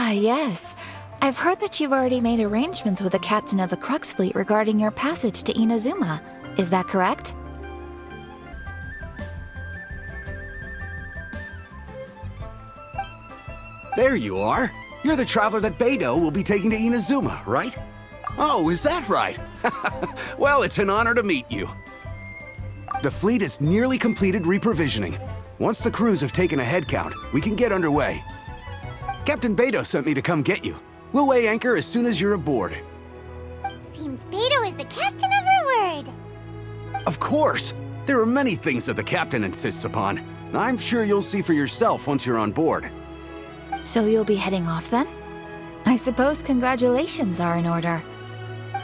Ah, yes. I've heard that you've already made arrangements with the captain of the Crux Fleet regarding your passage to Inazuma. Is that correct? There you are. You're the traveler that Beidou will be taking to Inazuma, right? Oh, is that right? Well, it's an honor to meet you. The fleet is nearly completed reprovisioning. Once the crews have taken a head count, we can get underway. Captain Beidou sent me to come get you. We'll weigh anchor as soon as you're aboard. Seems Beidou is the captain of her word. Of course! There are many things that the captain insists upon. I'm sure you'll see for yourself once you're on board. So you'll be heading off then? I suppose congratulations are in order.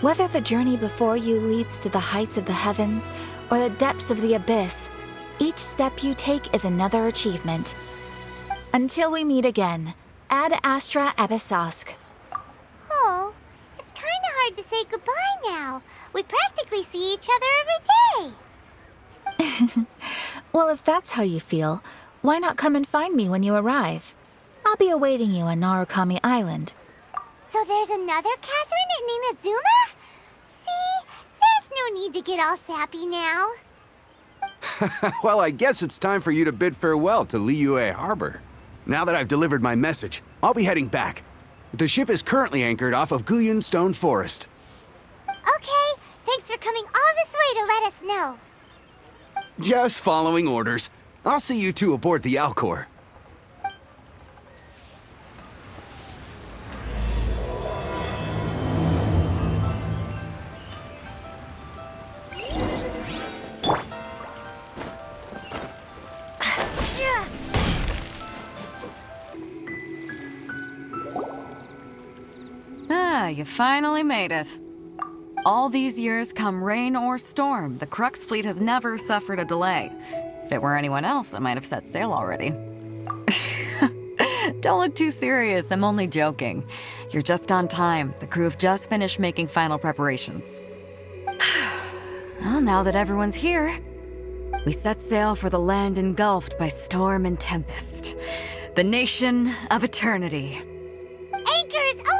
Whether the journey before you leads to the heights of the heavens or the depths of the abyss, each step you take is another achievement. Until we meet again, Ad Astra Ebisosk. Oh, it's kinda hard to say goodbye now. We practically see each other every day. Well, if that's how you feel, why not come and find me when you arrive? I'll be awaiting you on Narukami Island. So there's another Katheryne in Inazuma? See, there's no need to get all sappy now. Well, I guess it's time for you to bid farewell to Liyue Harbor. Now that I've delivered my message, I'll be heading back. The ship is currently anchored off of Guyun Stone Forest. Okay, thanks for coming all this way to let us know. Just following orders. I'll see you two aboard the Alcor. Ah, you finally made it. All these years, come rain or storm, the Crux Fleet has never suffered a delay. If it were anyone else, I might have set sail already. Don't look too serious, I'm only joking. You're just on time. The crew have just finished making final preparations. Well, now that everyone's here, we set sail for the land engulfed by storm and tempest. The nation of eternity. Anchors away!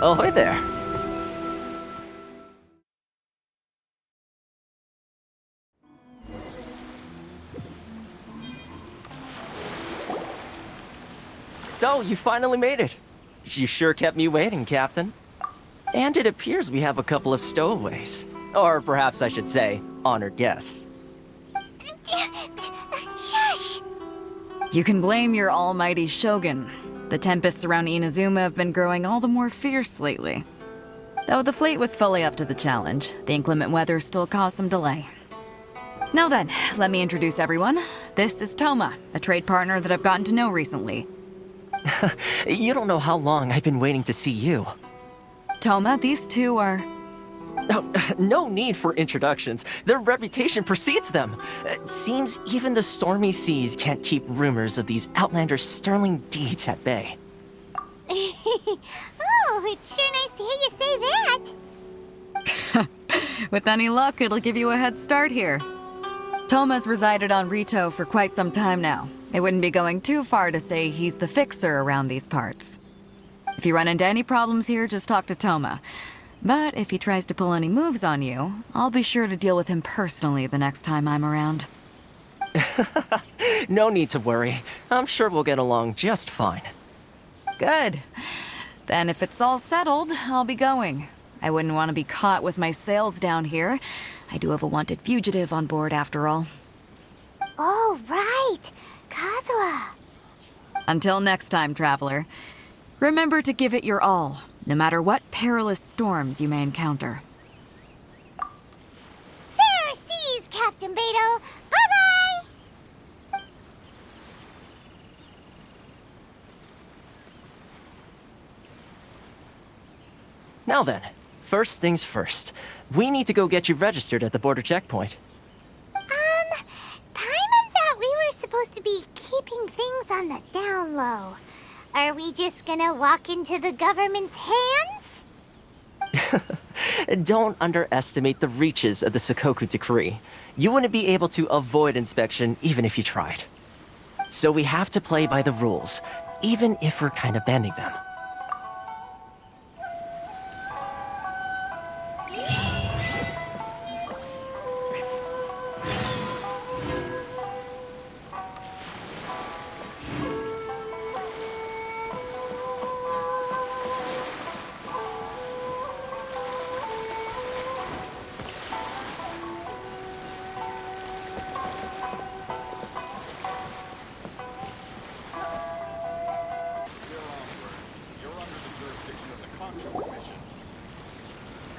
Ahoy there. So, you finally made it. You sure kept me waiting, Captain. And it appears we have a couple of stowaways. Or perhaps I should say, honored guests. Shush! You can blame your almighty Shogun. The tempests around Inazuma have been growing all the more fierce lately. Though the fleet was fully up to the challenge, the inclement weather still caused some delay. Now then, let me introduce everyone. This is Thoma, a trade partner that I've gotten to know recently. You don't know how long I've been waiting to see you. Thoma, these two are... Oh, no need for introductions. Their reputation precedes them. It seems even the stormy seas can't keep rumors of these outlanders' sterling deeds at bay. Oh, it's sure nice to hear you say that. With any luck, it'll give you a head start here. Thoma's resided on Rito for quite some time now. It wouldn't be going too far to say he's the fixer around these parts. If you run into any problems here, just talk to Thoma. But if he tries to pull any moves on you, I'll be sure to deal with him personally the next time I'm around. No need to worry. I'm sure we'll get along just fine. Good. Then if it's all settled, I'll be going. I wouldn't want to be caught with my sails down here. I do have a wanted fugitive on board after all. Oh, right. Kazuha. Until next time, Traveler. Remember to give it your all, no matter what perilous storms you may encounter. Fair seas, Captain Beidou. Bye-bye! Now then, first things first. We need to go get you registered at the border checkpoint. Paimon thought we were supposed to be keeping things on the down low. Are we just gonna walk into the government's hands? Don't underestimate the reaches of the Sakoku Decree. You wouldn't be able to avoid inspection even if you tried. So we have to play by the rules, even if we're kind of bending them.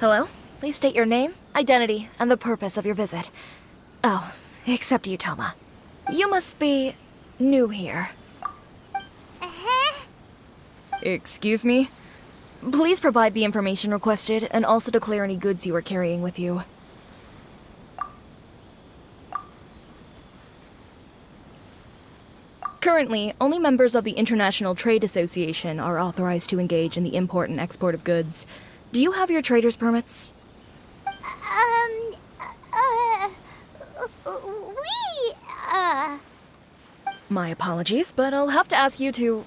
Hello? Please state your name, identity, and the purpose of your visit. Oh, except you, Thoma. You must be new here. Uh-huh. Excuse me? Please provide the information requested and also declare any goods you are carrying with you. Currently, only members of the International Trade Association are authorized to engage in the import and export of goods. Do you have your trader's permits? My apologies, but I'll have to ask you to...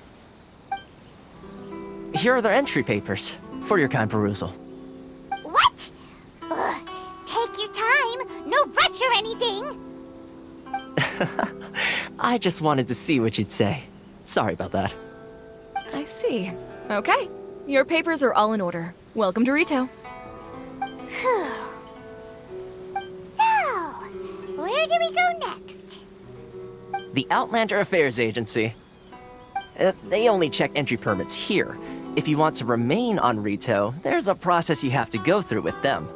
Here are their entry papers, for your kind perusal. What? Ugh, take your time. No rush or anything. I just wanted to see what you'd say. Sorry about that. I see. Okay. Your papers are all in order. Welcome to Rito. Whew. So, where do we go next? The Outlander Affairs Agency. They only check entry permits here. If you want to remain on Rito, there's a process you have to go through with them.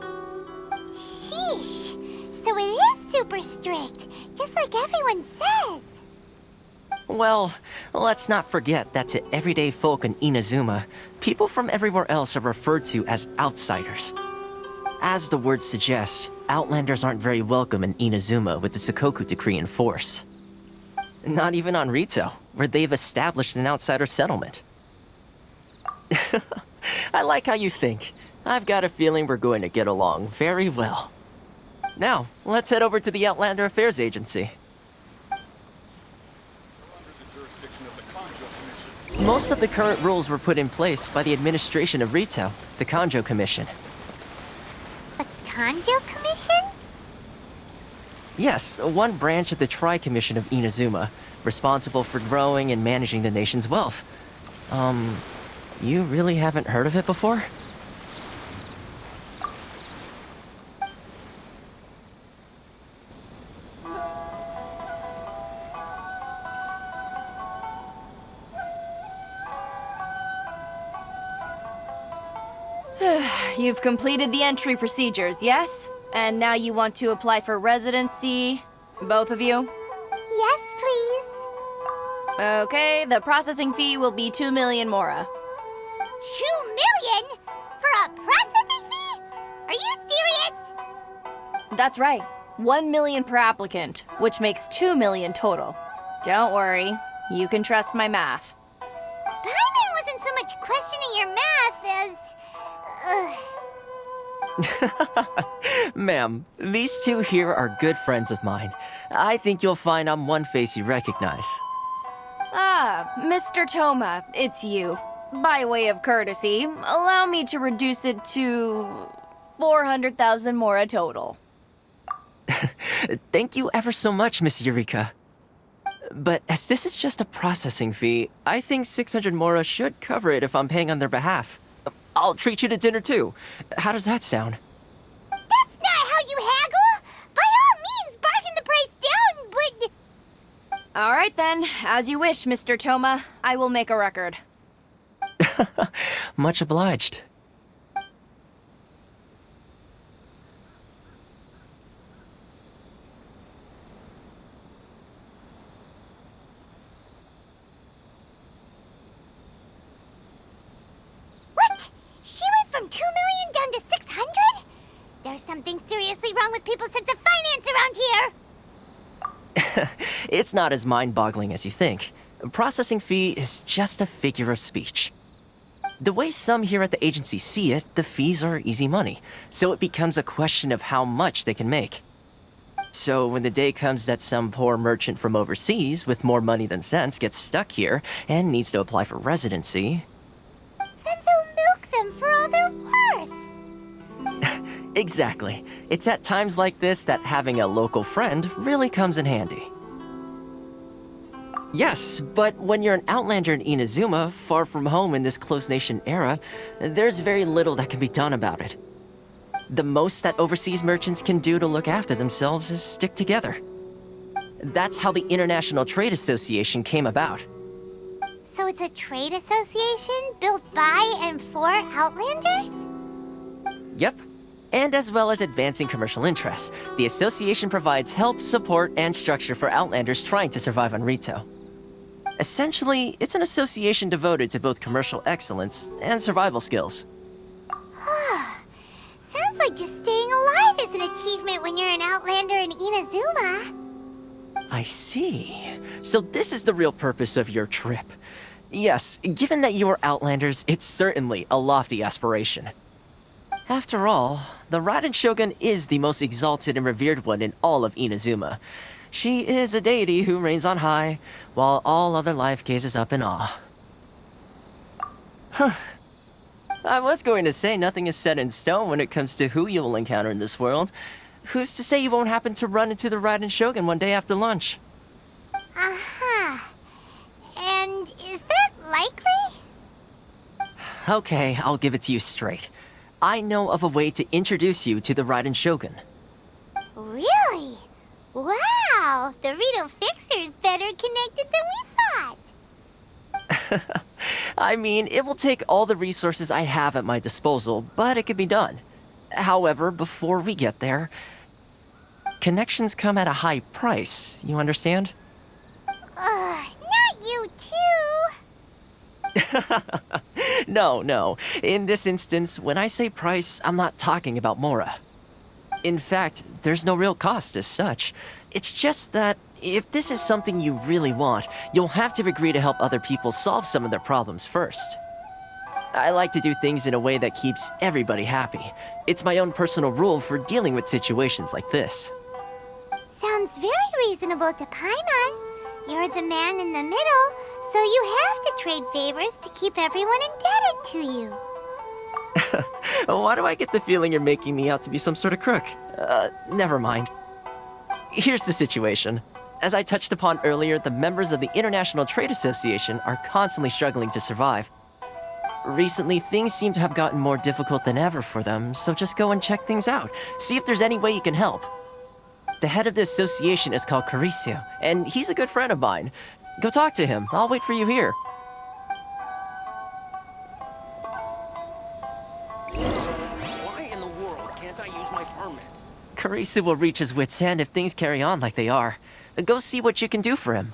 Sheesh. So it is super strict, just like everyone says. Well, let's not forget that to everyday folk in Inazuma, people from everywhere else are referred to as outsiders. As the word suggests, outlanders aren't very welcome in Inazuma with the Sakoku Decree in force. Not even on Rito, where they've established an outsider settlement. I like how you think. I've got a feeling we're going to get along very well. Now, let's head over to the Outlander Affairs Agency. Most of the current rules were put in place by the administration of Rito, the Kanjo Commission. The Kanjo Commission? Yes, one branch of the Tri-Commission of Inazuma, responsible for growing and managing the nation's wealth. You really haven't heard of it before? You've completed the entry procedures, yes? And now you want to apply for residency? Both of you? Yes, please. Okay, the processing fee will be 2 million mora. 2 million? For a processing fee? Are you serious? That's right. 1 million per applicant, which makes 2 million total. Don't worry, you can trust my math. Paimon wasn't so much questioning your math as... Ma'am, these two here are good friends of mine. I think you'll find I'm one face you recognize. Ah, Mr. Thoma, it's you. By way of courtesy, allow me to reduce it to 400,000 mora total. Thank you ever so much, Miss Eureka. But as this is just a processing fee, I think 600 mora should cover it if I'm paying on their behalf. I'll treat you to dinner too. How does that sound? That's not how you haggle! By all means, bargain the price down, but... All right then, as you wish, Mr. Thoma. I will make a record. Much obliged. What? She went from 2 million down to 600? There's something seriously wrong with people's sense of finance around here! It's not as mind-boggling as you think. Processing fee is just a figure of speech. The way some here at the agency see it, the fees are easy money, so it becomes a question of how much they can make. So when the day comes that some poor merchant from overseas with more money than sense gets stuck here and needs to apply for residency... Then they'll milk them for all they're worth. Exactly. It's at times like this that having a local friend really comes in handy. Yes, but when you're an outlander in Inazuma, far from home in this closed nation era, there's very little that can be done about it. The most that overseas merchants can do to look after themselves is stick together. That's how the International Trade Association came about. So it's a trade association built by and for outlanders? Yep. And as well as advancing commercial interests, the association provides help, support, and structure for outlanders trying to survive on Rito. Essentially, it's an association devoted to both commercial excellence and survival skills. Sounds like just staying alive is an achievement when you're an outlander in Inazuma. I see. So this is the real purpose of your trip. Yes, given that you are outlanders, it's certainly a lofty aspiration. After all, the Raiden Shogun is the most exalted and revered one in all of Inazuma. She is a deity who reigns on high, while all other life gazes up in awe. Huh. I was going to say nothing is set in stone when it comes to who you will encounter in this world. Who's to say you won't happen to run into the Raiden Shogun one day after lunch? Uh-huh. And is that likely? Okay, I'll give it to you straight. I know of a way to introduce you to the Raiden Shogun. Really? Wow, the Rito Fixer's better connected than we thought. I mean, it will take all the resources I have at my disposal, but it can be done. However, before we get there, connections come at a high price, you understand? Not you too. No. In this instance, when I say price, I'm not talking about Mora. In fact, there's no real cost as such. It's just that if this is something you really want, you'll have to agree to help other people solve some of their problems first. I like to do things in a way that keeps everybody happy. It's my own personal rule for dealing with situations like this. Sounds very reasonable to Paimon. You're the man in the middle, so you have to trade favors to keep everyone indebted to you. Why do I get the feeling you're making me out to be some sort of crook? Never mind. Here's the situation. As I touched upon earlier, the members of the International Trade Association are constantly struggling to survive. Recently, things seem to have gotten more difficult than ever for them, so just go and check things out. See if there's any way you can help. The head of the association is called Carisio, and he's a good friend of mine. Go talk to him. I'll wait for you here. my permit. Karisu will reach his wits' end if things carry on like they are. Go see what you can do for him.